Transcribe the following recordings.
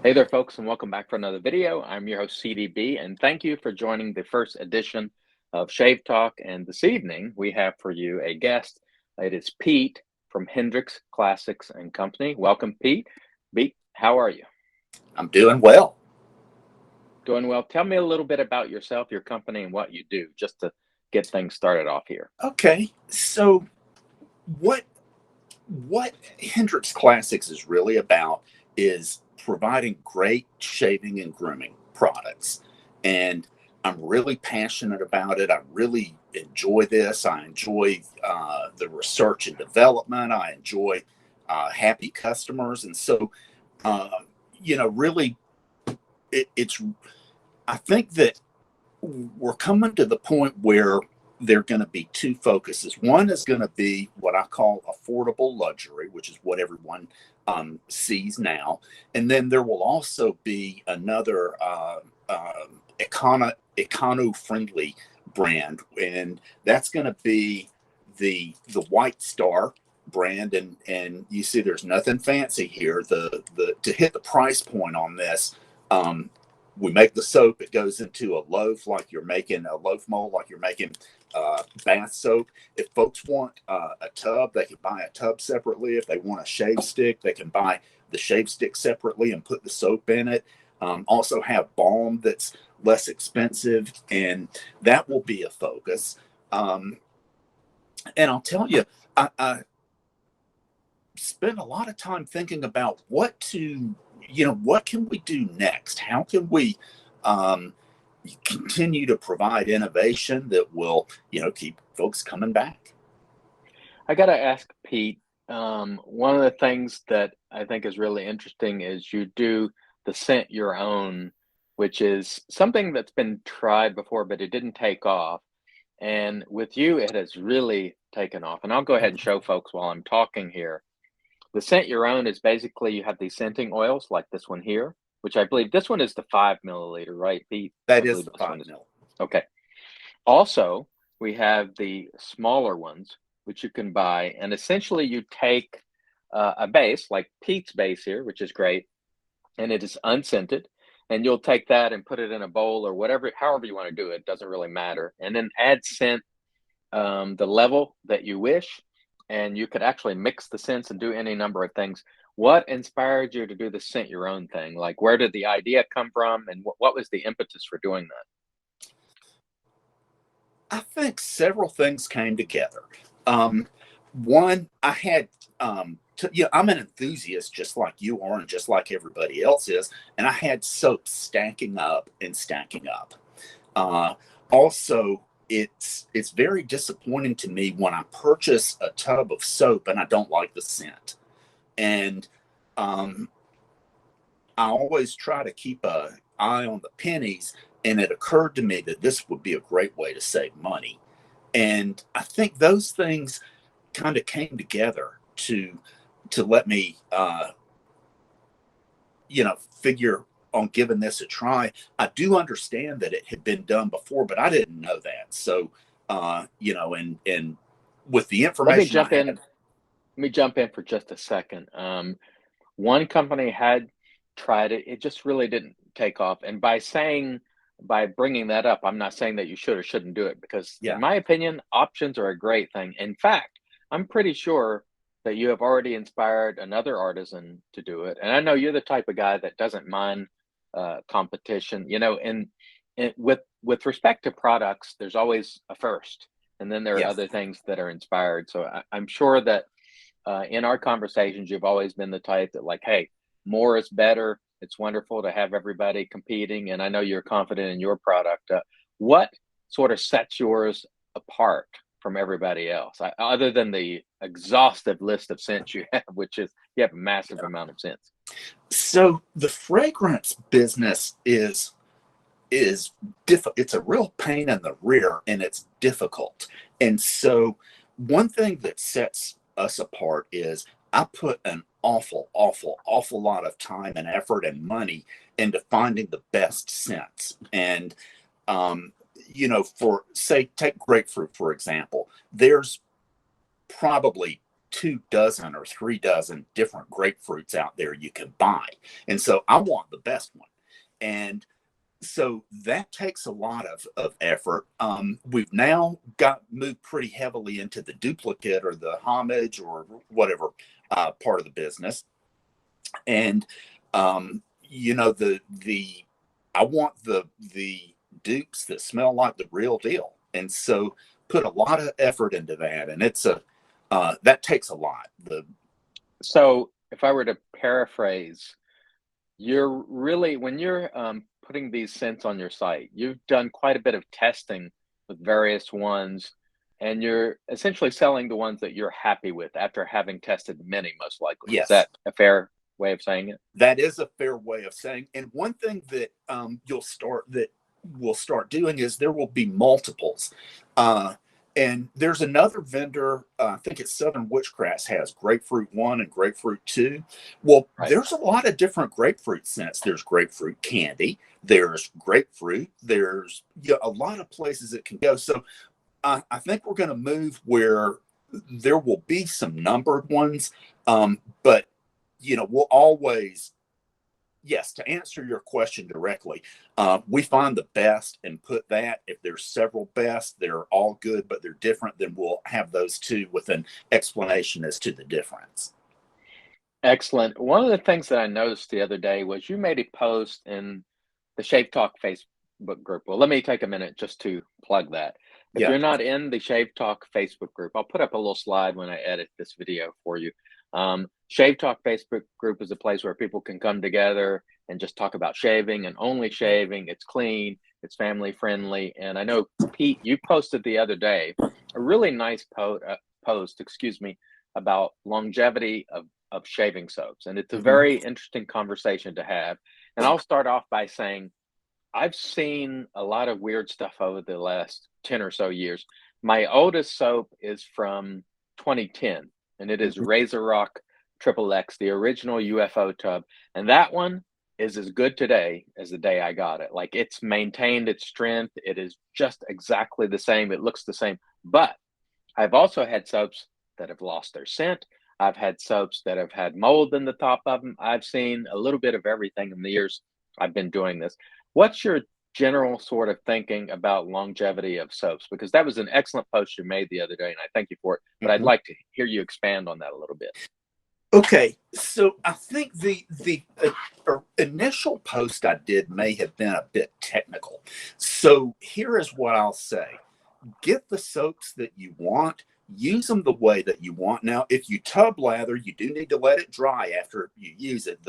Hey there, folks, and welcome back for another video. I'm your host, CDB, and thank you for joining the first edition of Shave Talk. And this evening, we have for you a guest. It is Pete from Hendrix Classics and Company. Welcome, Pete. Pete, how are you? I'm doing well. Doing well. Tell me a little bit about yourself, your company, and what you do, just to get things started off here. Okay, so what what Hendrix Classics is really about is providing great shaving and grooming products. And I'm really passionate about it. I really enjoy this. I enjoy the research and development. I enjoy happy customers. And so, uh, really, it's, I think that we're coming to the point where there are going to be two focuses. One is going to be what I call affordable luxury, which is what everyone sees now. And then there will also be another econo-friendly brand, and that's going to be the White Star brand. And you see there's nothing fancy here. The to hit the price point on this, we make the soap. It goes into a loaf, like you're making a loaf mold, like you're making bath soap. If folks want a tub, they can buy a tub separately. If they want a shave stick, they can buy the shave stick separately and put the soap in it. Also have balm that's less expensive, and that will be a focus. And I'll tell you, I spent a lot of time thinking about what can we do next? How can we continue to provide innovation that will, keep folks coming back? I got to ask Pete, one of the things that I think is really interesting is you do the scent your own, which is something that's been tried before, but it didn't take off. And with you, it has really taken off. And I'll go ahead and show folks while I'm talking here. The scent your own is basically you have these scenting oils like this one here, which I believe this one is the 5 milliliter, right, Pete? I That is believe the this one five is. mil. Okay. Also, we have the smaller ones, which you can buy. And essentially, you take a base like Pete's base here, which is great, and it is unscented. And you'll take that and put it in a bowl or whatever, however you want to do it, doesn't really matter. And then add scent the level that you wish. And you could actually mix the scents and do any number of things. What inspired you to do the scent your own thing? Like, where did the idea come from? And what was the impetus for doing that? I think several things came together. One, I had, I'm an enthusiast just like you are and just like everybody else is. And I had soap stacking up and stacking up. Uh, Also, it's very disappointing to me when I purchase a tub of soap and I don't like the scent. And um, I always try to keep a eye on the pennies. And it occurred to me that this would be a great way to save money. And I think those things kind of came together to let me figure on giving this a try. I do understand that it had been done before, but I didn't know that. So and with the Let me information I jump in. had. Let me jump in for just a second. One company had tried it. It just really didn't take off. And by bringing that up, I'm not saying that you should or shouldn't do it because, in Yeah. my opinion, options are a great thing. In fact, I'm pretty sure that you have already inspired another artisan to do it. And I know you're the type of guy that doesn't mind competition, and with respect to products, there's always a first, and then there are Yes. other things that are inspired. So I'm sure that in our conversations, you've always been the type that, like, hey, more is better. It's wonderful to have everybody competing, and I know you're confident in your product. What sort of sets yours apart from everybody else, other than the exhaustive list of scents you have, which is you have a massive Yeah. amount of scents? So the fragrance business is difficult. It's a real pain in the rear, and it's difficult. And so one thing that sets us apart is I put an awful lot of time and effort and money into finding the best scents. And for, say, take grapefruit for example. There's probably 2 dozen or 3 dozen different grapefruits out there you can buy. And so I want the best one. And so that takes a lot of effort. We've now got moved pretty heavily into the duplicate or the homage or whatever part of the business. And the I want the dupes that smell like the real deal. And so put a lot of effort into that, and it's a that takes a lot. So if I were to paraphrase, you're really, when you're putting these scents on your site, you've done quite a bit of testing with various ones, and you're essentially selling the ones that you're happy with after having tested many, most likely. Is Yes, that a fair way of saying it? that is a fair way of saying. And one thing that we'll start doing is there will be multiples. And there's another vendor, I think it's Southern Witchcraft, has grapefruit 1 and grapefruit 2. Well, Right. there's a lot of different grapefruit scents. There's grapefruit candy, there's grapefruit, there's a lot of places it can go. So I think we're going to move where there will be some numbered ones, but we'll always, yes, to answer your question directly, we find the best and put that. If there's several best, they're all good, but they're different, then we'll have those two with an explanation as to the difference. Excellent. One of the things that I noticed the other day was you made a post in the ShaveTalk Facebook group. Well, let me take a minute just to plug that. If Yeah. you're not in the ShaveTalk Facebook group, I'll put up a little slide when I edit this video for you. ShaveTalk Facebook group is a place where people can come together and just talk about shaving and only shaving. It's clean, it's family friendly. And I know, Pete, you posted the other day a really nice post, excuse me, about longevity of shaving soaps. And it's a very interesting conversation to have. And I'll start off by saying, I've seen a lot of weird stuff over the last 10 or so years. My oldest soap is from 2010, and it is Razor Rock Triple X, the original UFO tub. And that one is as good today as the day I got it. Like, it's maintained its strength. It is just exactly the same. It looks the same. But I've also had soaps that have lost their scent. I've had soaps that have had mold in the top of them. I've seen a little bit of everything in the years I've been doing this. What's your general sort of thinking about longevity of soaps? Because that was an excellent post you made the other day, and I thank you for it. But I'd like to hear you expand on that a little bit. Okay, so I think the initial post I did may have been a bit technical. So here is what I'll say: get the soaps that you want, use them the way that you want. Now, if you tub lather, you do need to let it dry after you use it.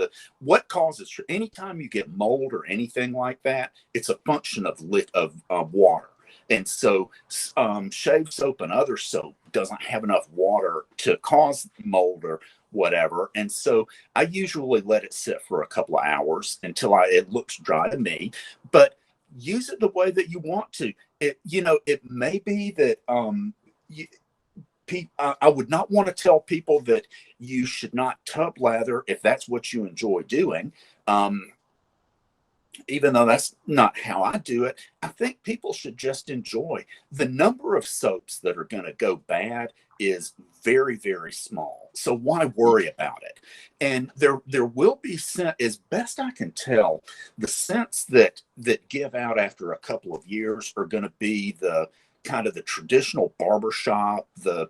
What causes, anytime you get mold or anything like that, it's a function of water. And so shave soap and other soap doesn't have enough water to cause mold or whatever. And so I usually let it sit for a couple of hours until it looks dry to me. But use it the way that you want to. It may be that I would not want to tell people that you should not tub lather if that's what you enjoy doing. Even though that's not how I do it, I think people should just enjoy. The number of soaps that are going to go bad is very, very small. So why worry about it? And there will be scent, as best I can tell, the scents that give out after a couple of years are going to be the kind of the traditional barbershop, I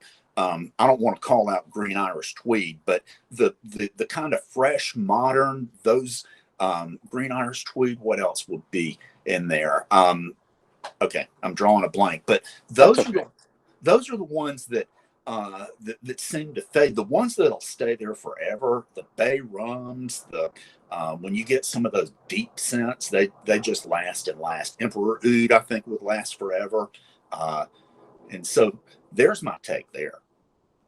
don't want to call out green Irish tweed, but the kind of fresh, modern, those green Irish tweed. What else would be in there? Okay, I'm drawing a blank, but those are the ones that seem to fade. The ones that'll stay there forever, the bay rums, when you get some of those deep scents, they just last and last. Emperor Oud, I think, would last forever. And so there's my take there.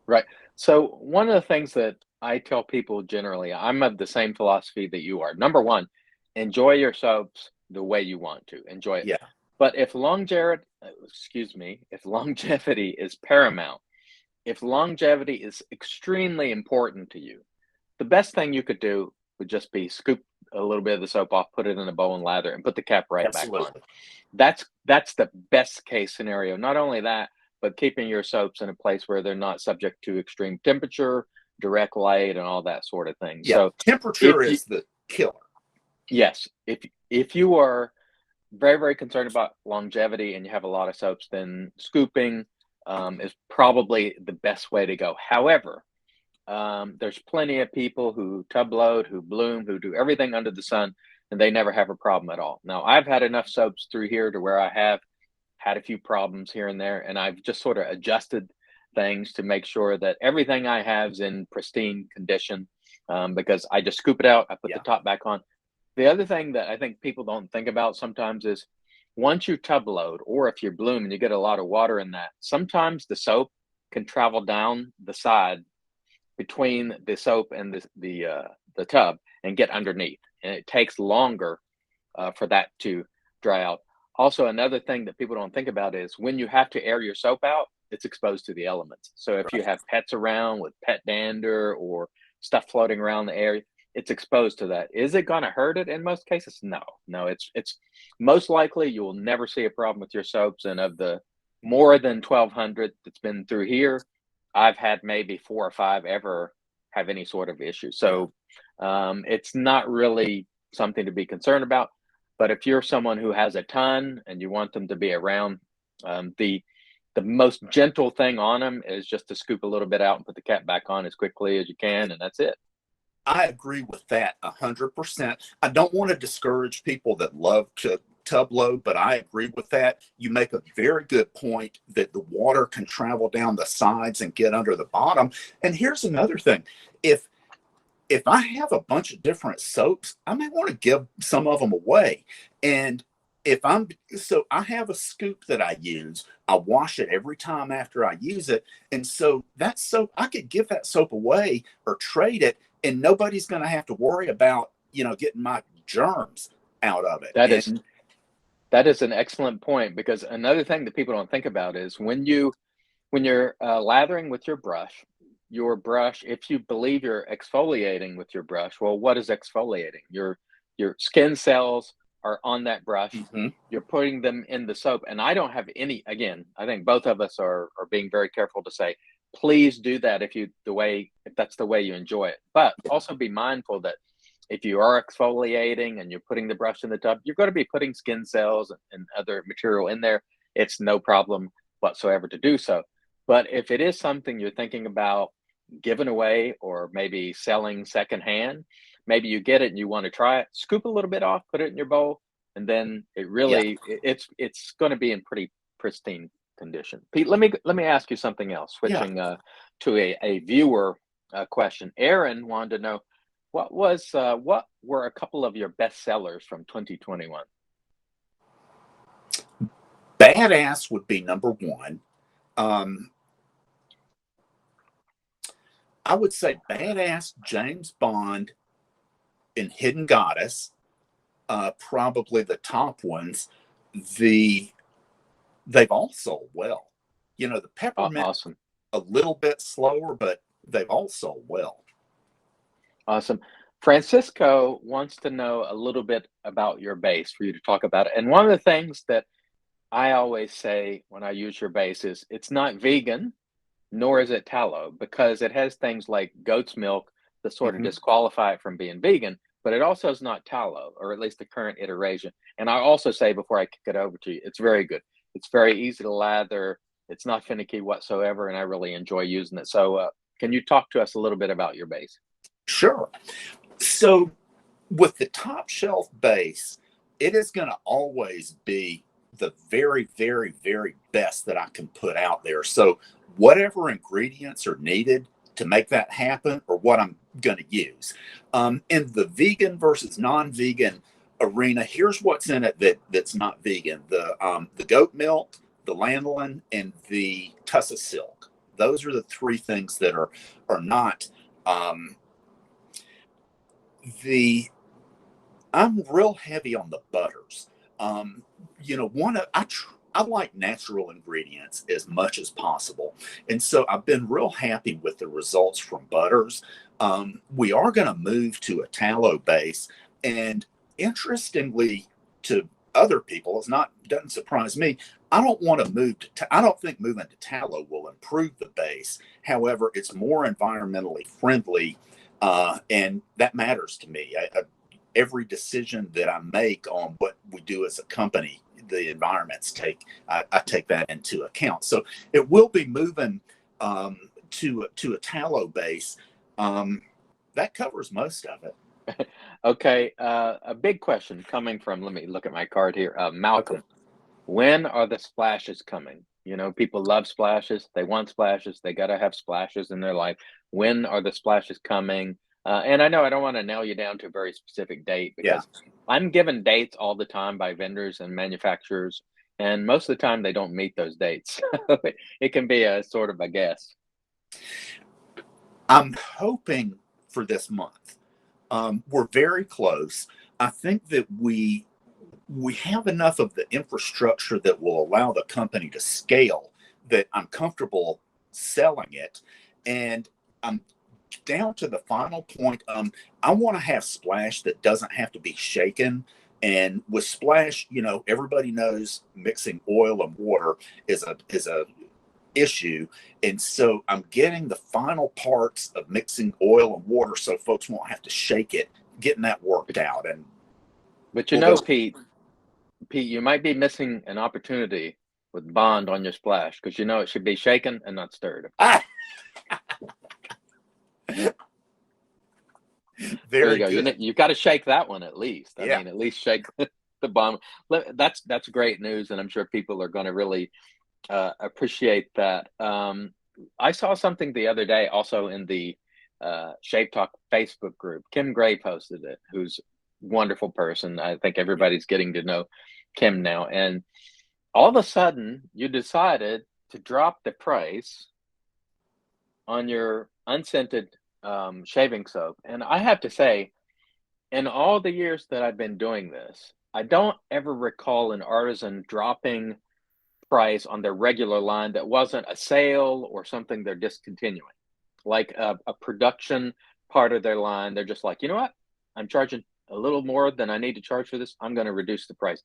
Right. So one of the things that I tell people generally, I'm of the same philosophy that you are. Number one, enjoy your soaps the way you want to. Enjoy it. Yeah. But if longevity is paramount, if longevity is extremely important to you, the best thing you could do would just be scoop a little bit of the soap off, put it in a bowl and lather, and put the cap right back on. That's the best case scenario. Not only that, but keeping your soaps in a place where they're not subject to extreme temperature, direct light, and all that sort of thing. Yeah, So temperature if you, is the killer. yes, if you are very, very concerned about longevity and you have a lot of soaps, then scooping is probably the best way to go. However, there's plenty of people who tub load, who bloom, who do everything under the sun, and they never have a problem at all. Now, I've had enough soaps through here to where I have had a few problems here and there, and I've just sort of adjusted things to make sure that everything I have is in pristine condition, because I just scoop it out, I put the Yeah. top back on. The other thing that I think people don't think about sometimes is once you tub load, or if you're bloom and you get a lot of water in that, sometimes the soap can travel down the side between the soap and the tub and get underneath, and it takes longer for that to dry out. Also, another thing that people don't think about is when you have to air your soap out, it's exposed to the elements. So if you Right. have pets around with pet dander or stuff floating around the area, it's exposed to that. Is it going to hurt it in most cases? No. It's most likely you will never see a problem with your soaps. And of the more than 1,200 that's been through here, I've had maybe 4 or 5 ever have any sort of issue. Yeah. So it's not really something to be concerned about. But if you're someone who has a ton and you want them to be around, the most gentle thing on them is just to scoop a little bit out and put the cap back on as quickly as you can, and that's it. I agree with that 100%. I don't want to discourage people that love to tub load, but I agree with that. You make a very good point that the water can travel down the sides and get under the bottom. And here's another thing. If if I have a bunch of different soaps, I may want to give some of them away. And if I'm so I have a scoop that I use. I wash it every time after I use it. And so that soap, I could give that soap away or trade it, and nobody's going to have to worry about, getting my germs out of it. That is And that is an excellent point, because another thing that people don't think about is when you're lathering with your brush, if you believe you're exfoliating with your brush, well, what is exfoliating? Your skin cells are on that brush. mhm, You're putting them in the soap, and I don't have any. Again, I think both of us are being very careful to say, please do that if that's the way you enjoy it. But yeah, also be mindful that if you are exfoliating and you're putting the brush in the tub, you're going to be putting skin cells and other material in there. It's no problem whatsoever to do so. But if it is something you're thinking about giving away or maybe selling secondhand, maybe you get it and you want to try it, scoop a little bit off, put it in your bowl, and then yeah, it's going to be in pretty pristine condition. Pete, let me ask you something else. yeah. Switching to a viewer question. Aaron wanted to know what were a couple of your best sellers from 2021? Badass would be number one. Um, I would say Badass, James Bond, and Hidden Goddess, probably the top ones. The They've all sold well. The peppermint Awesome. a little bit slower, but they've all sold well. Awesome. Francisco wants to know a little bit about your base for you to talk about it. And one of the things that I always say when I use your base is it's not vegan, nor is it tallow, because it has things like goat's milk that sort of Mhm. disqualify it from being vegan, but it also is not tallow, or at least the current iteration. And I also say before I kick it over to you, it's very good. It's very easy to lather. It's not finicky whatsoever, and I really enjoy using it. So, can you talk to us a little bit about your base? Sure. So with the top shelf base, it is going to always be the very, very, very best that I can put out there. So whatever ingredients are needed to make that happen or what I'm going to use. In the vegan versus non-vegan arena, here's what's in it that's not vegan: the goat milk, the lanolin, and the tussa silk. Those are the three things that are not. Um, the I'm real heavy on the butters. One of I like natural ingredients as much as possible, and so I've been real happy with the results from butters. We are going to move to a tallow base, and interestingly, to other people, doesn't surprise me. I don't want to move I don't think moving to tallow will improve the base. However, it's more environmentally friendly, and that matters to me. Every decision that I make on what we do as a company, the environments I take that into account. So it will be moving to a tallow base. That covers most of it. Okay, a big question coming from, let me look at my card here. Okay. Malcolm, when are the splashes coming? You know, people love splashes. They want splashes. They got to have splashes in their life. When are the splashes coming? And I know I don't want to nail you down to a very specific date Yeah. because I'm given dates all the time by vendors and manufacturers, and most of the time they don't meet those dates. So it can be a sort of a guess. I'm hoping for this month. We're very close. I think that we have enough of the infrastructure that will allow the company to scale that I'm comfortable selling it, and I'm down to the final point. I want to have splash that doesn't have to be shaken. And with splash, everybody knows mixing oil and water is a issue. And so I'm getting the final parts of mixing oil and water so folks won't have to shake it, getting that worked out. And But we'll go. Pete, you might be missing an opportunity with Bond on your splash because you know it should be shaken and not stirred, of course. Ah, There you very go. good. You've got to shake that one at least. I Yeah. mean, at least shake the bond. That's great news, and I'm sure people are going to really appreciate that. I saw something the other day, also in the ShaveTalk Facebook group. Kim Gray posted it, who's a wonderful person. I think everybody's getting to know Kim now, and all of a sudden, you decided to drop the price on your unscented shaving soap. And I have to say, in all the years that I've been doing this, I don't ever recall an artisan dropping price on their regular line that wasn't a sale or something they're discontinuing. Like a production part of their line, they're just like, you know what? I'm charging a little more than I need to charge for this. I'm going to reduce the price.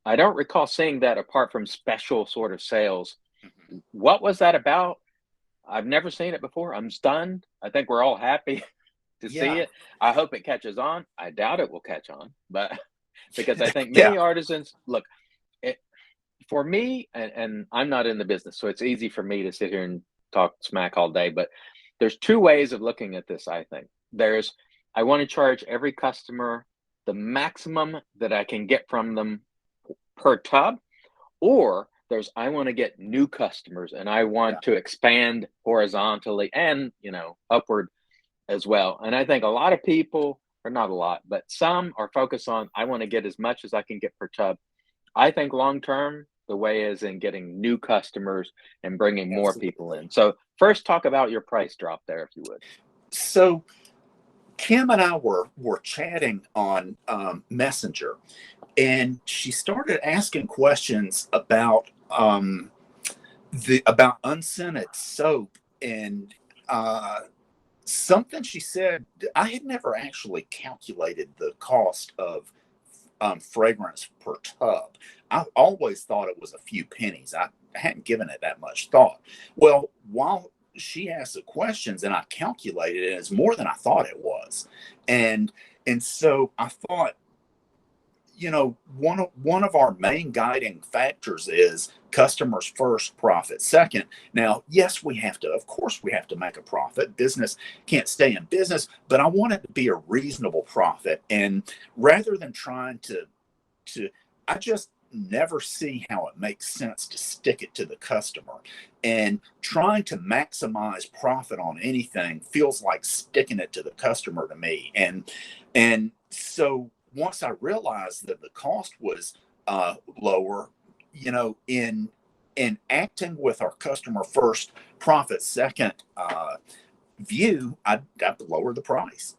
I don't recall seeing that apart from special sort of sales. Mhm. What was that about? I've never seen it before. I'm stunned. I think we're all happy to see Yeah. it. I hope it catches on. I doubt it will catch on, but because I think Yeah. many artisans look it, for me, and I'm not in the business, so it's easy for me to sit here and talk smack all day. But there's two ways of looking at this. I think there's I want to charge every customer the maximum that I can get from them per tub, or there's I want to get new customers and I Yeah. want to expand horizontally and upward as well. And I think a lot of people, or not a lot, but some are focused on I want to get as much as I can get per tub. I think long term, the way is in getting new customers and bringing more people Absolutely. in. So first, talk about your price drop there, if you would. So Kim and I were chatting on Messenger, and she started asking questions about unscented soap, and something she said. I had never actually calculated the cost of fragrance per tub. I always thought it was a few pennies. I hadn't given it that much thought. Well, while she asked the questions and I calculated it, it's more than I thought it was. And so I thought, one of our main guiding factors is customers first, profit second. Now, yes, of course we have to make a profit. Business can't stay in business, but I want it to be a reasonable profit. And rather than trying to I just never see how it makes sense to stick it to the customer. And trying to maximize profit on anything feels like sticking it to the customer to me. And so once I realized that the cost was lower, in acting with our customer first, profit second view, I'd lower the price.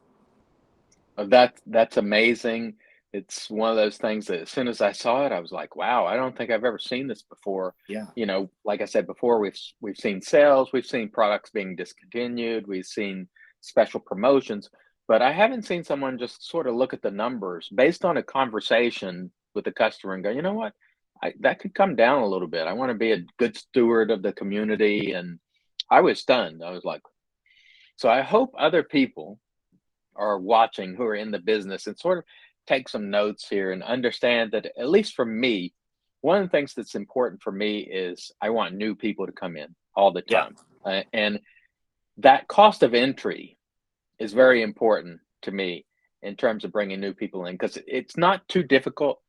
That's amazing. It's one of those things that as soon as I saw it, I was like, wow, I don't think I've ever seen this before. Yeah. Like I said before, we've seen sales, we've seen products being discontinued, we've seen special promotions, but I haven't seen someone just sort of look at the numbers based on a conversation with the customer and go, you know what, that could come down a little bit. I want to be a good steward of the community. And I was stunned. I was like, so I hope other people are watching who are in the business and sort of take some notes here and understand that, at least for me, one of the things that's important for me is I want new people to come in all the Yeah. time. And that cost of entry is very important to me in terms of bringing new people in, because it's not too difficult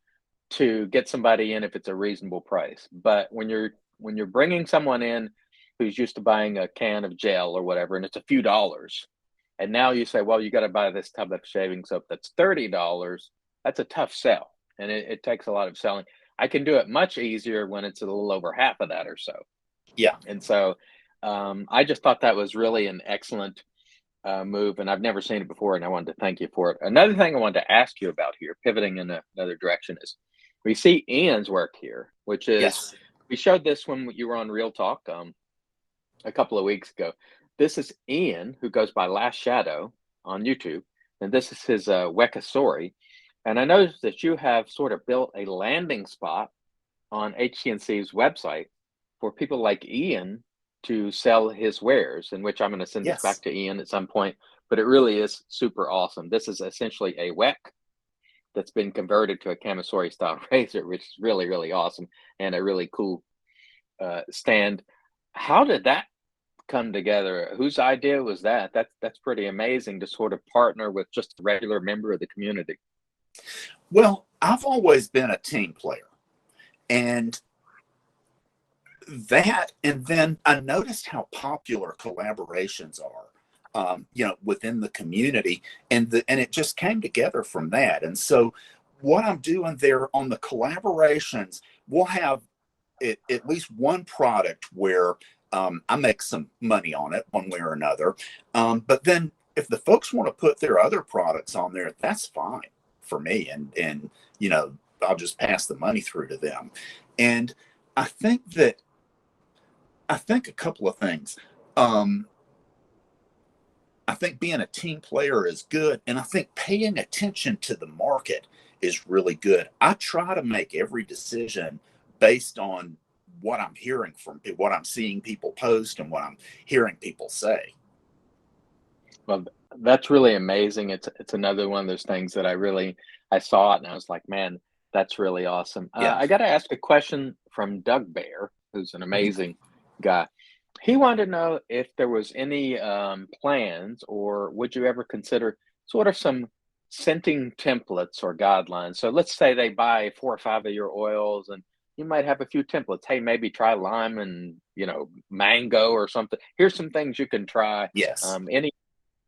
to get somebody in if it's a reasonable price. But when you're bringing someone in who's used to buying a can of gel or whatever, and it's a few dollars, and now you say, well, you got to buy this tub of shaving soap that's $30, that's a tough sell, and it takes a lot of selling. I can do it much easier when it's a little over half of that or so. Yeah. And so I just thought that was really an excellent move, and I've never seen it before, and I wanted to thank you for it. Another thing I wanted to ask you about here, pivoting in another direction, is we see Ian's work here, which is, Yes. we showed this when you were on Real Talk a couple of weeks ago. This is Ian, who goes by Last Shadow on YouTube, and this is his Wekasori. And I noticed that you have sort of built a landing spot on HC&C's website for people like Ian to sell his wares, in which I'm going to send this Yes. back to Ian at some point. But it really is super awesome. This is essentially a Wek that's been converted to a Camisori style razor, which is really, really awesome, and a really cool stand. How did that come together? Whose idea was that? That's pretty amazing to sort of partner with just a regular member of the community. Well, I've always been a team player, and then I noticed how popular collaborations are, within the community, and it just came together from that. And so, what I'm doing there on the collaborations, we'll have at least one product where I make some money on it one way or another. But then, if the folks want to put their other products on there, that's fine for me, and I'll just pass the money through to them. And I think that I think a couple of things. Um, I think being a team player is good, and I think paying attention to the market is really good. I try to make every decision based on what I'm hearing from what I'm seeing people post and what I'm hearing people say. Well, that's really amazing. It's another one of those things that I saw it and I was like, man, that's really awesome. Yeah. I got to ask a question from Doug Bear, who's an amazing guy. He wanted to know if there was any plans, or would you ever consider sort of some scenting templates or guidelines. So let's say they buy 4 or 5 of your oils, and you might have a few templates. Hey, maybe try lime and mango or something. Here's some things you can try. Yes. Any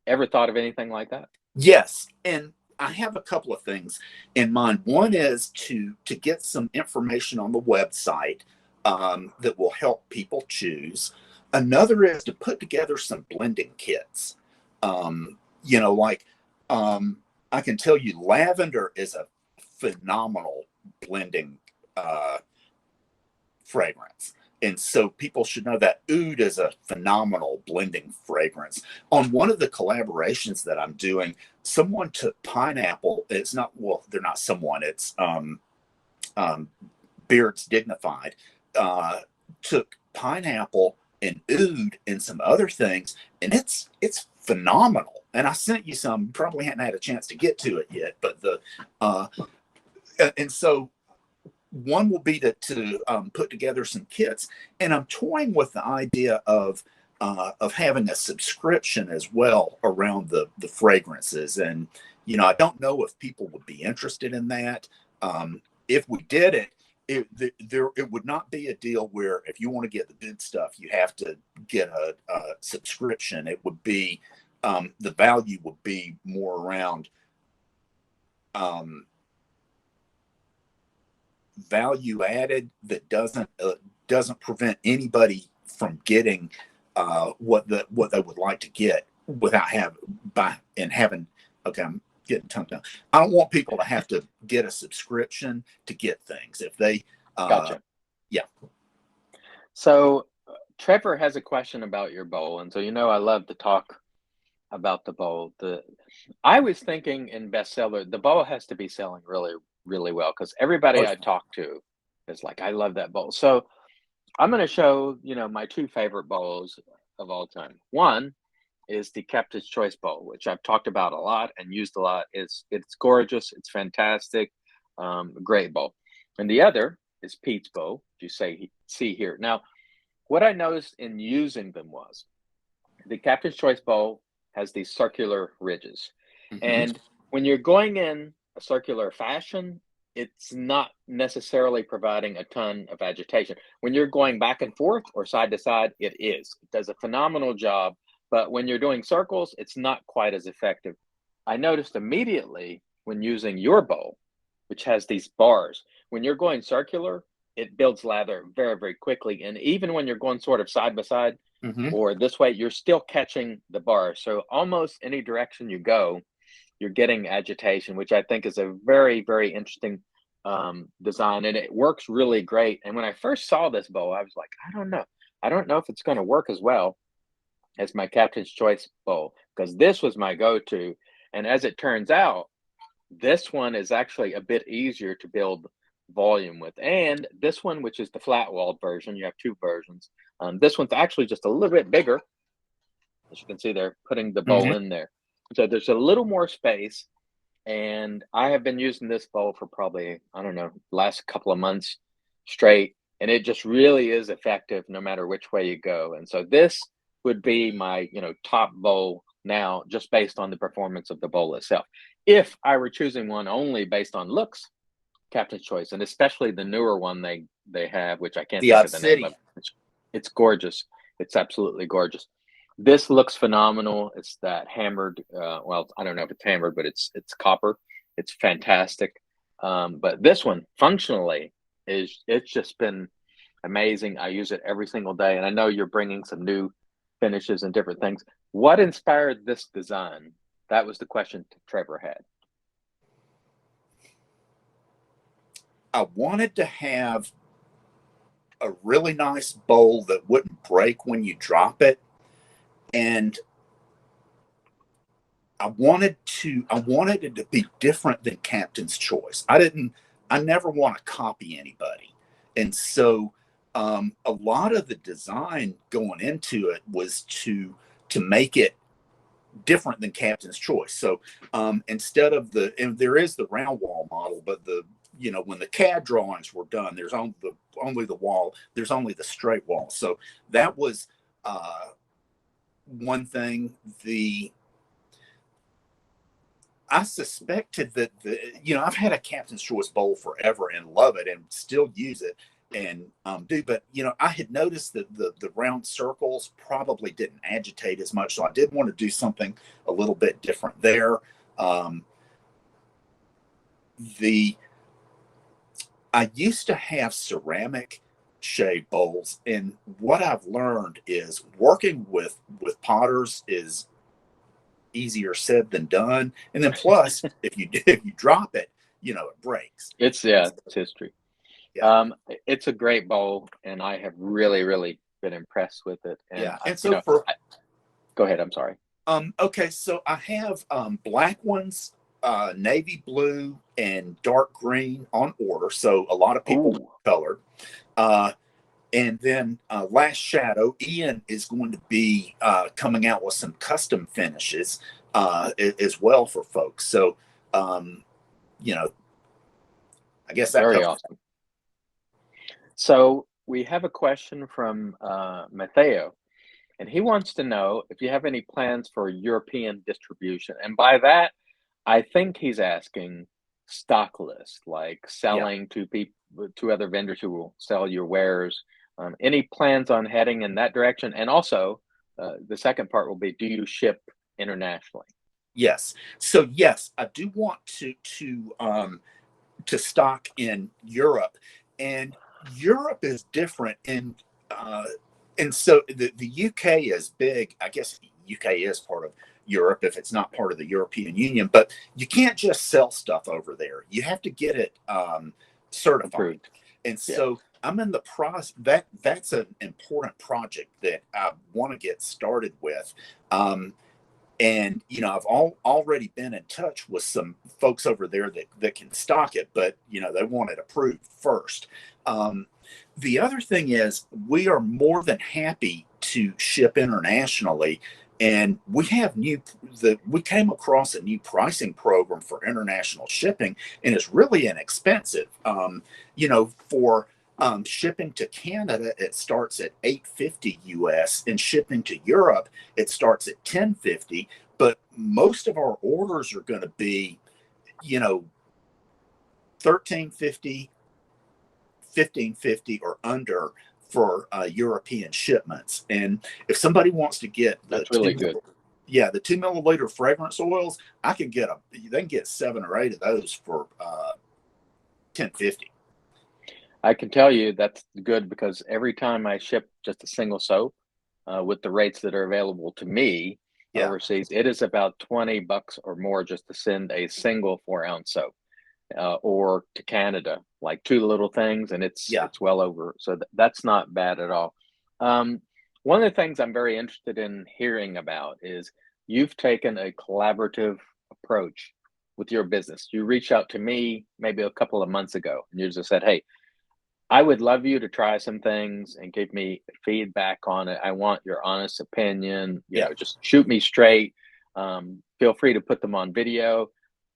Ever thought of anything like that? Yes. And I have a couple of things in mind. One is to get some information on the website that will help people choose. Another is to put together some blending kits. Like I can tell you, lavender is a phenomenal blending fragrance. And so people should know that oud is a phenomenal blending fragrance. On one of the collaborations that I'm doing, someone took pineapple. It's not, well, they're not someone, it's Beards Dignified, took pineapple and oud and some other things, and it's phenomenal. And I sent you some. Probably hadn't had a chance to get to it yet, but and so one will be to put together some kits, and I'm toying with the idea of having a subscription as well around the fragrances. And I don't know if people would be interested in that. If we did it, it would not be a deal where if you want to get the good stuff, you have to get a subscription. It would be the value would be more around value added that doesn't prevent anybody from getting what they would like to get without having. Okay, I'm getting tongue down. I don't want people to have to get a subscription to get things. If they Gotcha. Yeah. So Trevor has a question about your bowl, and so I love to talk about the bowl. I was thinking in bestseller, the bowl has to be selling really, really well because everybody I talk to is like, I love that bowl. So I'm going to show, my two favorite bowls of all time. One is the Captain's Choice Bowl, which I've talked about a lot and used a lot. It's gorgeous. It's fantastic. Great bowl. And the other is Pete's Bowl, you see here. Now, what I noticed in using them was the Captain's Choice Bowl has these circular ridges. Mm-hmm. And when you're going in a circular fashion, it's not necessarily providing a ton of agitation. When you're going back and forth or side to side, it is. It does a phenomenal job. But when you're doing circles, it's not quite as effective. I noticed immediately when using your bowl, which has these bars, when you're going circular, it builds lather very, very quickly. And even when you're going sort of side by side Mm-hmm. or this way, you're still catching the bar. So almost any direction you go, you're getting agitation, which I think is a very, very interesting design. And it works really great. And when I first saw this bowl, I was like, I don't know. I don't know if it's going to work as well as my Captain's Choice bowl, because this was my go-to. And as it turns out, this one is actually a bit easier to build volume with. And this one, which is the flat-walled version, you have two versions. This one's actually just a little bit bigger. As you can see, they're putting the bowl in there. So there's a little more space. And I have been using this bowl for probably, I don't know, last couple of months straight. And it just really is effective no matter which way you go. And so this would be my, top bowl now, just based on the performance of the bowl itself. If I were choosing one only based on looks, Captain's Choice, and especially the newer one they have, which I can't think of the name of. It's gorgeous. It's absolutely gorgeous. This looks phenomenal. It's that hammered. Well, I don't know if it's hammered, but it's copper. It's fantastic. But this one, functionally, it's just been amazing. I use it every single day, and I know you're bringing some new finishes and different things. What inspired this design? That was the question Trevor had. I wanted to have a really nice bowl that wouldn't break when you drop it. And I wanted it to be different than Captain's Choice. I never want to copy anybody. And so a lot of the design going into it was to make it different than Captain's Choice. So instead of and there is the round wall model, but when the CAD drawings were done, there's only the wall, there's only the straight wall. So that was one thing. I suspected that I've had a Captain's Choice bowl forever and love it and still use it and but I had noticed that the round circles probably didn't agitate as much, so I did want to do something a little bit different there. I used to have ceramic shave bowls, and what I've learned is working with potters is easier said than done. And then plus, if you drop it, it breaks. It's history. Yeah. It's a great bowl, and I have really, really been impressed with it. And so go ahead. I'm sorry. Okay, so I have black ones, navy blue, and dark green on order. So a lot of people colored. And then Last Shadow, Ian is going to be coming out with some custom finishes as well for folks. So, I guess that's very awesome. So we have a question from Matteo, and he wants to know if you have any plans for European distribution. And by that, I think he's asking stock list, like selling to people, to other vendors who will sell your wares. Any plans on heading in that direction? And also, the second part will be, do you ship internationally? Yes. So yes, I do want to stock in Europe, and Europe is different. And so the UK is big. I guess UK is part of Europe if it's not part of the European Union, but you can't just sell stuff over there. You have to get it certified. Approved. And so I'm in the process. That's an important project that I want to get started with. And I've already been in touch with some folks over there that can stock it, but they want it approved first. The other thing is we are more than happy to ship internationally, and we came across a new pricing program for international shipping, and it's really inexpensive. For shipping to Canada, it starts at $850 US, and shipping to Europe, it starts at $1050. But most of our orders are going to be, 1350, 1550 or under for European shipments. And if somebody wants to get That's really good. the 2 milliliter fragrance oils, they can get 7 or 8 of those for 1050. I can tell you that's good because every time I ship just a single soap with the rates that are available to me Yeah, overseas, it is about $20 or more just to send a single 4-ounce soap. Or to Canada, like 2 little things, and it's yeah. it's well over. So that's not bad at all. Um, One of the things I'm very interested in hearing about is you've taken a collaborative approach with your business. You reached out to me maybe a couple of months ago, and you just said, "Hey, I would love you to try some things and give me feedback on it. I want your honest opinion. Yeah. Just shoot me straight. Feel free to put them on video.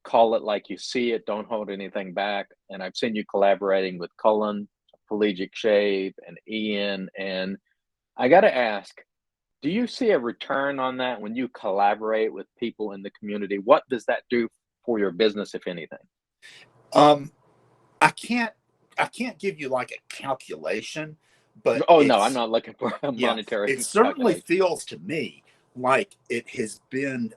Call it like you see it. Don't hold anything back." And I've seen you collaborating with Cullen, Pelagic Shave, and Ian. And I got to ask, do you see a return on that when you collaborate with people in the community? What does that do for your business, if anything? Um, I can't I can't give you like a calculation, but Oh, no, I'm not looking for a yeah, monetary it certainly calculation. feels to me like it has been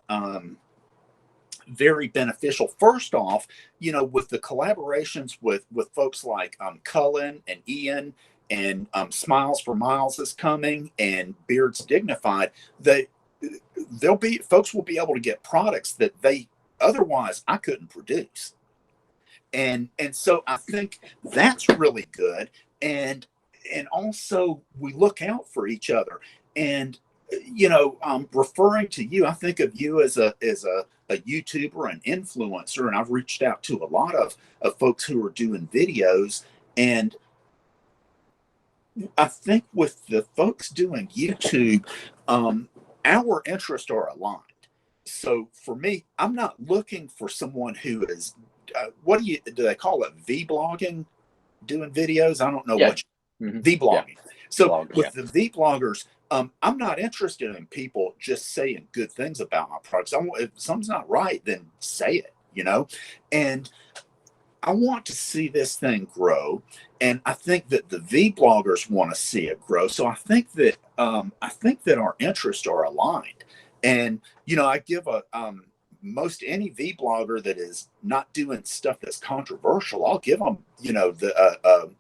very beneficial. First off, with the collaborations with folks like Cullen and Ian, and Smiles for Miles is coming, and Beards Dignified, they they'll be folks will be able to get products that they otherwise I couldn't produce. And so I think that's really good. And also we look out for each other. And referring to you, I think of you as a YouTuber, an influencer, and I've reached out to a lot of folks who are doing videos. And I think with the folks doing YouTube, our interests are aligned. So for me, I'm not looking for someone who is, what do they call it? V blogging, doing videos. I don't know Yeah. what Hmm. V Yeah. blogging. So Bloggers. Yeah. with the V bloggers, I'm not interested in people just saying good things about my products. If something's not right, then say it. And I want to see this thing grow, and I think that the V bloggers want to see it grow. So I think that our interests are aligned, and I give a most any V blogger that is not doing stuff that's controversial, I'll give them the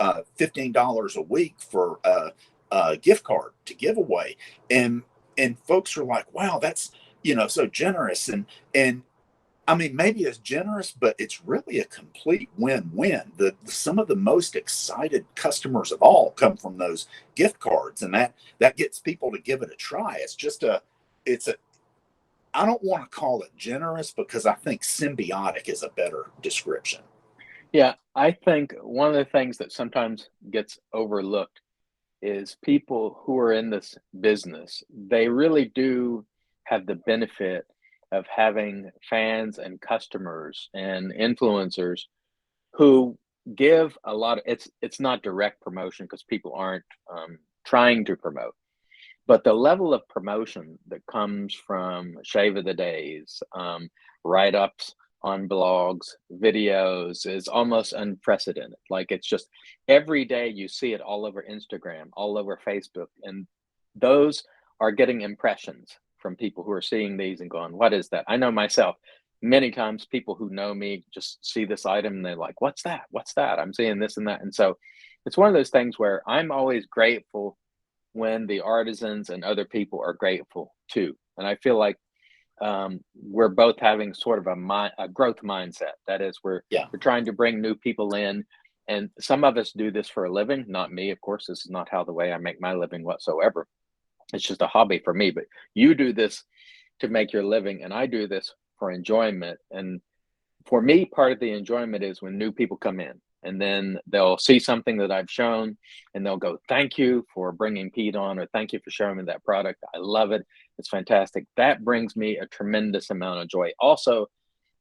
$15 a week for a gift card to give away, and folks are like, wow, that's so generous, and I mean, maybe it's generous, but it's really a complete win-win. Some of the most excited customers of all come from those gift cards, and that gets people to give it a try. It's a I don't want to call it generous because I think symbiotic is a better description. Yeah, I think one of the things that sometimes gets overlooked is people who are in this business, they really do have the benefit of having fans and customers and influencers who give a lot of it's not direct promotion because people aren't trying to promote, but the level of promotion that comes from Shave of the Days, write-ups on blogs, videos is almost unprecedented. Like it's just every day you see it all over Instagram, all over Facebook, and those are getting impressions from people who are seeing these and going, "What is that?" I know myself. Many times, people who know me just see this item and they're like, "What's that? What's that?" I'm seeing this and that, and so it's one of those things where I'm always grateful when the artisans and other people are grateful too. And I feel like we're both having sort of a growth mindset. That is, Yeah, we're trying to bring new people in, and some of us do this for a living. Not me, of course. This is not how the way I make my living whatsoever. It's just a hobby for me. But you do this to make your living, and I do this for enjoyment. And for me, part of the enjoyment is when new people come in and then they'll see something that I've shown and they'll go, thank you for bringing Pete on, or thank you for showing me that product. I love it. It's fantastic. That brings me a tremendous amount of joy. Also,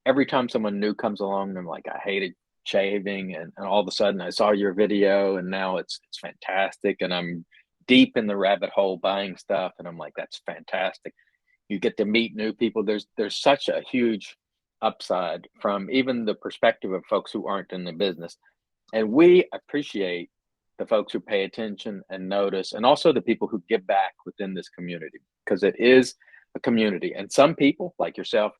every time someone new comes along and I'm like, I hated shaving, and all of a sudden I saw your video and now it's fantastic, and I'm deep in the rabbit hole buying stuff, and I'm like, that's fantastic. You get to meet new people. There's such a huge upside from even the perspective of folks who aren't in the business. And we appreciate the folks who pay attention and notice, and also the people who give back within this community, because it is a community. And some people like yourself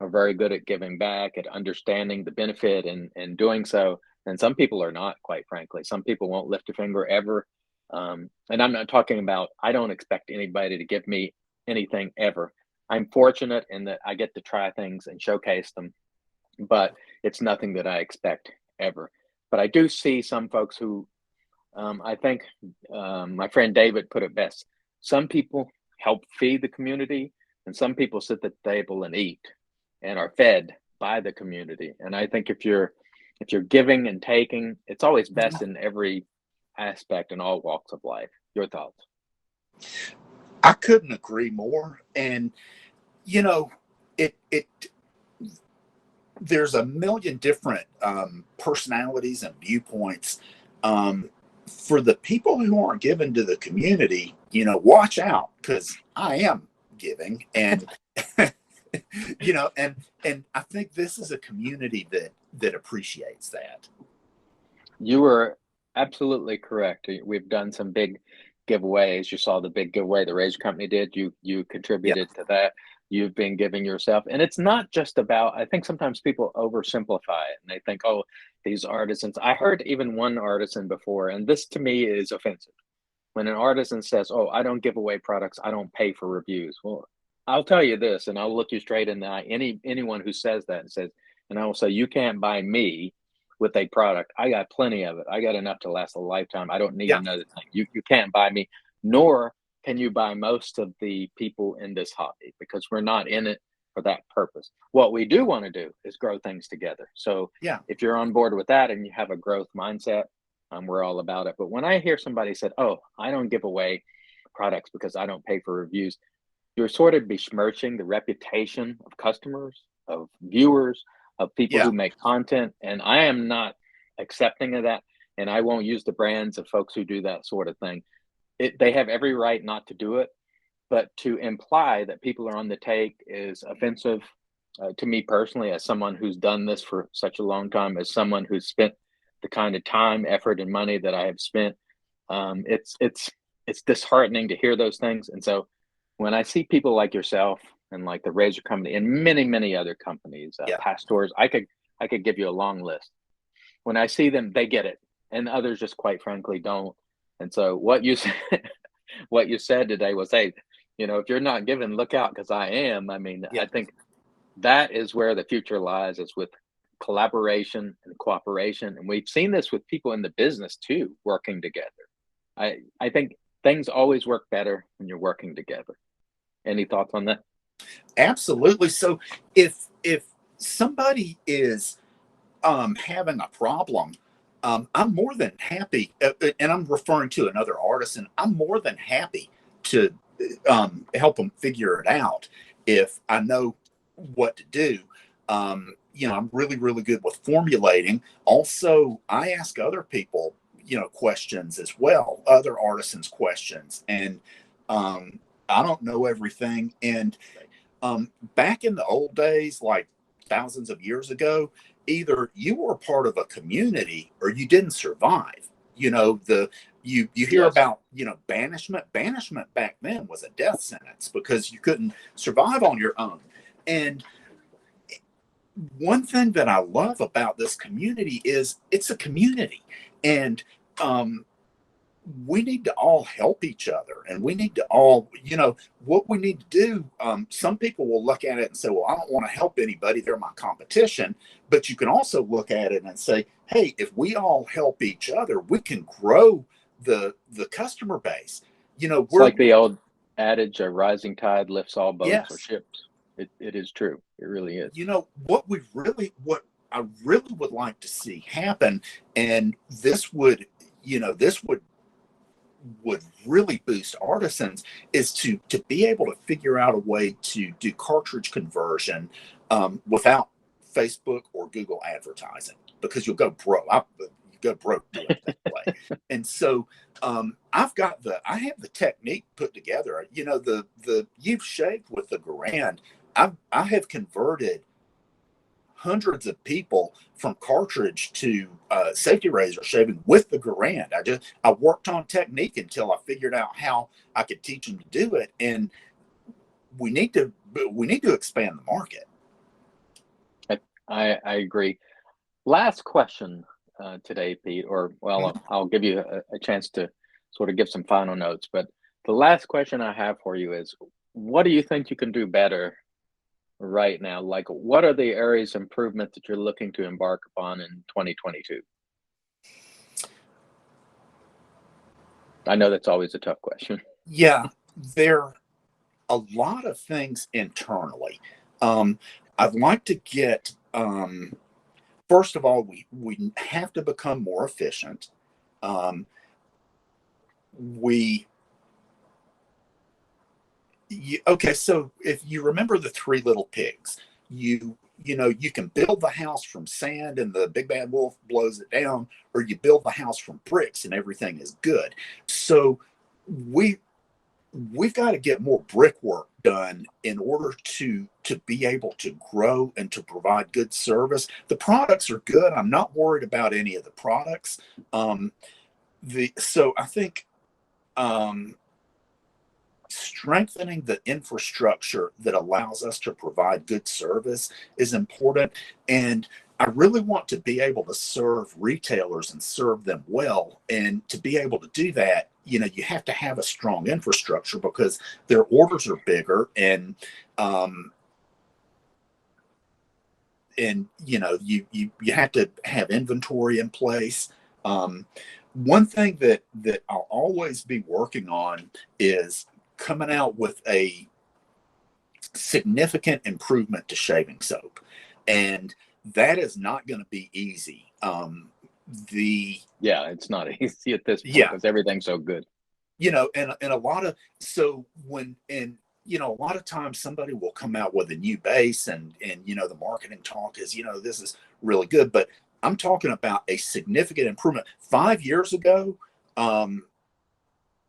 are very good at giving back, at understanding the benefit and doing so. And some people are not, quite frankly. Some people won't lift a finger ever. And I'm not talking about, I don't expect anybody to give me anything ever. I'm fortunate in that I get to try things and showcase them, but it's nothing that I expect ever. But I do see some folks who, I think my friend David put it best. Some people help feed the community, and some people sit at the table and eat and are fed by the community. And I think if you're giving and taking, it's always best in every aspect in all walks of life. Your thoughts? I couldn't agree more. And you know, it there's a million different personalities and viewpoints. For the people who aren't given to the community, watch out, because I am giving, and and I think this is a community that appreciates that. You were absolutely correct. We've done some big giveaways. You saw the big giveaway the Razor Company did. You contributed to that. You've been giving yourself. And it's not just about, I think sometimes people oversimplify it and they think, oh, these artisans. I heard even one artisan before, and this to me is offensive. When an artisan says, oh, I don't give away products, I don't pay for reviews. Well, I'll tell you this, and I'll look you straight in the eye. Anyone who says that and I will say, you can't buy me with a product. I got plenty of it. I got enough to last a lifetime. I don't need another thing. You can't buy me, nor can you buy most of the people in this hobby, because we're not in it for that purpose. What we do want to do is grow things together. So if you're on board with that and you have a growth mindset, we're all about it. But when I hear somebody said, oh, I don't give away products because I don't pay for reviews, you're sort of besmirching the reputation of customers, of viewers, of people who make content. And I am not accepting of that. And I won't use the brands of folks who do that sort of thing. They have every right not to do it, but to imply that people are on the take is offensive to me personally, as someone who's done this for such a long time, as someone who's spent the kind of time, effort, and money that I have spent. It's disheartening to hear those things. And so when I see people like yourself and like the Razor Company and many other companies, Pastors, I could give you a long list. When I see them, they get it, and others just quite frankly don't. And so what you said today was, hey, if you're not giving, look out, because I am. I mean, I think that is where the future lies, is with collaboration and cooperation. And we've seen this with people in the business too, working together. I think things always work better when you're working together. Any thoughts on that? Absolutely. So if somebody is having a problem, I'm more than happy, and I'm referring to another artisan, I'm more than happy to help them figure it out if I know what to do. I'm really, really good with formulating. Also, I ask other people, questions as well, other artisans questions. And I don't know everything. And back in the old days, like thousands of years ago, either you were a part of a community or you didn't survive. You hear about banishment. Banishment back then was a death sentence because you couldn't survive on your own. And one thing that I love about this community is it's a community, and we need to all help each other, and we need to all, what we need to do. Some people will look at it and say, well, I don't want to help anybody, they're my competition. But you can also look at it and say, hey, if we all help each other, we can grow the customer base. It's like the old adage, a rising tide lifts all boats or Yes. ships. It is true. It really is. What I really would like to see happen, and this would, this would really boost artisans, is to be able to figure out a way to do cartridge conversion without Facebook or Google advertising, because you'll go broke. You go broke doing it that way. And so I have the technique put together. The you've shaved with the Garand. I have converted hundreds of people from cartridge to safety razor shaving with the Garand. I worked on technique until I figured out how I could teach them to do it, and we need to expand the market. I agree. Last question today, Pete, or Mhm. well, I'll give you a chance to sort of give some final notes. But the last question I have for you is, what do you think you can do better right now? Like, what are the areas of improvement that you're looking to embark upon in 2022? I know that's always a tough question. Yeah, there are a lot of things internally. Um, I'd like to get first of all, we have to become more efficient. Um, we okay, so if you remember the three little pigs, you can build the house from sand and the big bad wolf blows it down, or you build the house from bricks and everything is good. So we we've got to get more brickwork done in order to be able to grow and to provide good service. The products are good. I'm not worried about any of the products. So I think um, strengthening the infrastructure that allows us to provide good service is important. And I really want to be able to serve retailers and serve them well. And to be able to do that, you have to have a strong infrastructure because their orders are bigger, um, and you have to have inventory in place. Um, One thing that I'll always be working on is coming out with a significant improvement to shaving soap, and that is not going to be easy. The Yeah, it's not easy at this point Yeah, because everything's so good. and a lot of so when and a lot of times somebody will come out with a new base, and the marketing talk is, this is really good, but I'm talking about a significant improvement. 5 years ago, um,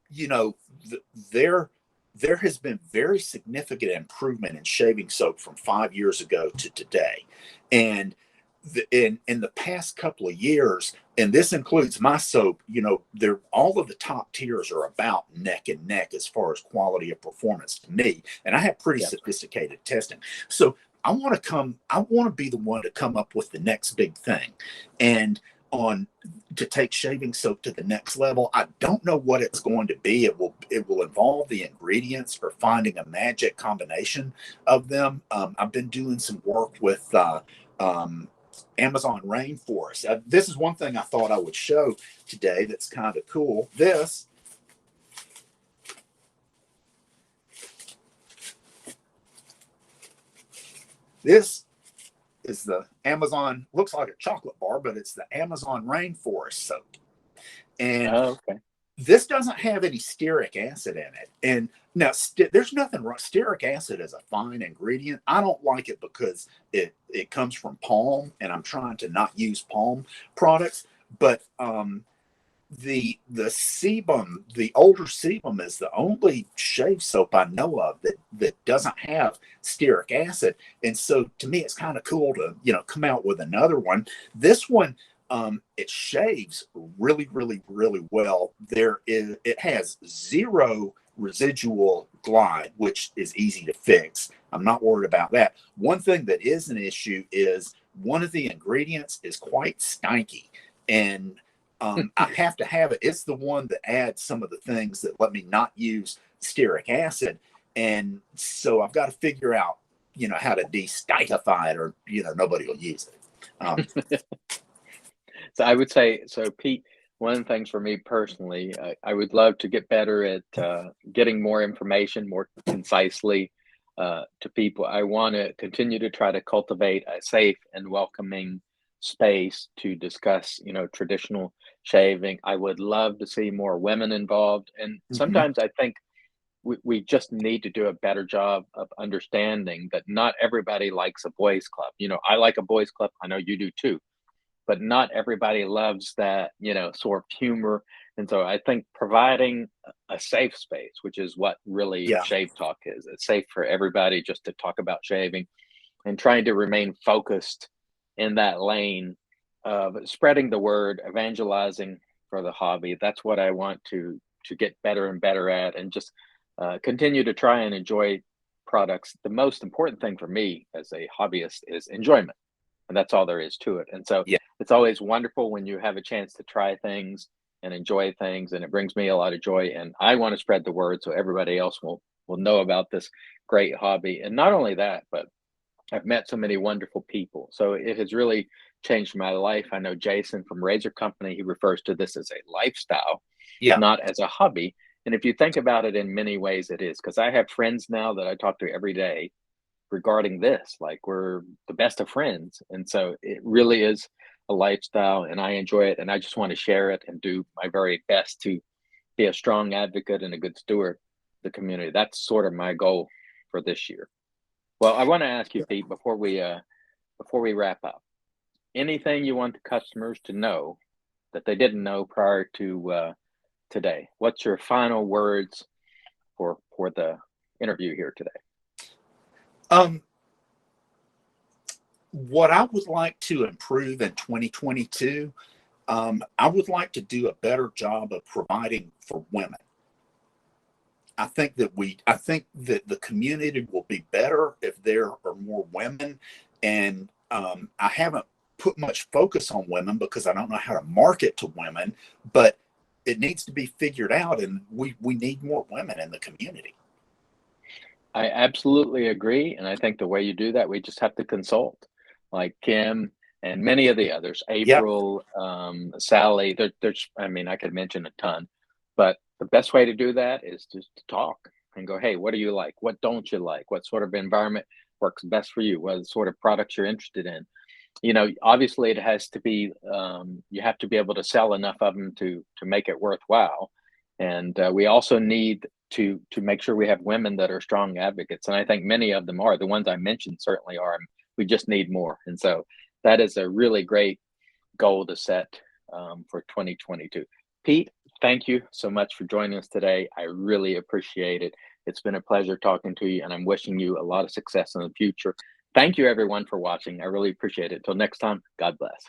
you know, th- there there has been very significant improvement in shaving soap from 5 years ago to today, and in the past couple of years, and this includes my soap. They're all of the top tiers are about neck and neck as far as quality of performance to me, and I have pretty Yep. sophisticated testing. So I want to be the one to come up with the next big thing, and on to take shaving soap to the next level. I don't know what it's going to be. It will involve the ingredients or finding a magic combination of them. I've been doing some work with um, Amazon rainforest. This is one thing I thought I would show today that's kind of cool. This is the Amazon, looks like a chocolate bar, but it's the Amazon rainforest soap. And Oh, okay. this doesn't have any stearic acid in it. And now there's nothing wrong. Stearic acid is a fine ingredient. I don't like it because it comes from palm, and I'm trying to not use palm products. But the sebum, the older sebum, is the only shave soap I know of that doesn't have stearic acid. And so to me, it's kind of cool to come out with another one. This one, it shaves really, really, really well. It has zero residual glide, which is easy to fix. I'm not worried about that. One thing that is an issue is one of the ingredients is quite stanky, and I have to have it. It's the one that adds some of the things that let me not use stearic acid, and so I've got to figure out, how to destigify it, or nobody will use it. Um, So I would say, so Pete, one of the things for me personally, I would love to get better at getting more information more concisely to people. I want to continue to try to cultivate a safe and welcoming space to discuss, traditional shaving. I would love to see more women involved. And Hmm. sometimes I think we just need to do a better job of understanding that not everybody likes a boys club. I like a boys club. I know you do too, but not everybody loves that, sort of humor. And so I think providing a safe space, which is what really Yeah. Shave Talk is, it's safe for everybody just to talk about shaving and trying to remain focused in that lane of spreading the word, evangelizing for the hobby. That's what I want to get better and better at, and just continue to try and enjoy products. The most important thing for me as a hobbyist is enjoyment, and that's all there is to it. And so Yeah. it's always wonderful when you have a chance to try things and enjoy things, and it brings me a lot of joy. And I want to spread the word so everybody else will know about this great hobby. And not only that, but I've met so many wonderful people. So it has really changed my life. I know Jason from Razor Company, he refers to this as a lifestyle, Yeah. not as a hobby. And if you think about it, in many ways it is, because I have friends now that I talk to every day regarding this. Like, we're the best of friends. And so it really is a lifestyle, and I enjoy it. And I just want to share it and do my very best to be a strong advocate and a good steward of the community. That's sort of my goal for this year. Well, I want to ask you, Pete, before we wrap up, anything you want the customers to know that they didn't know prior to today? What's your final words for the interview here today? Um, what I would like to improve in 2022, I would like to do a better job of providing for women. I think that the community will be better if there are more women, and I haven't put much focus on women because I don't know how to market to women, but it needs to be figured out, and we need more women in the community. I absolutely agree, and I think the way you do that, we just have to consult, like Kim and many of the others, Yep. April, Sally. There's, I mean, I could mention a ton, but the best way to do that is just to talk and go, hey, what do you like? What don't you like? What sort of environment works best for you? What sort of products you're interested in? Obviously, it has to be. You have to be able to sell enough of them to make it worthwhile, and we also need to make sure we have women that are strong advocates, and I think many of them are. The ones I mentioned certainly are. We just need more, and so that is a really great goal to set for 2022. Pete, thank you so much for joining us today. I really appreciate it. It's been a pleasure talking to you, and I'm wishing you a lot of success in the future. Thank you, everyone, for watching. I really appreciate it. Until next time, God bless.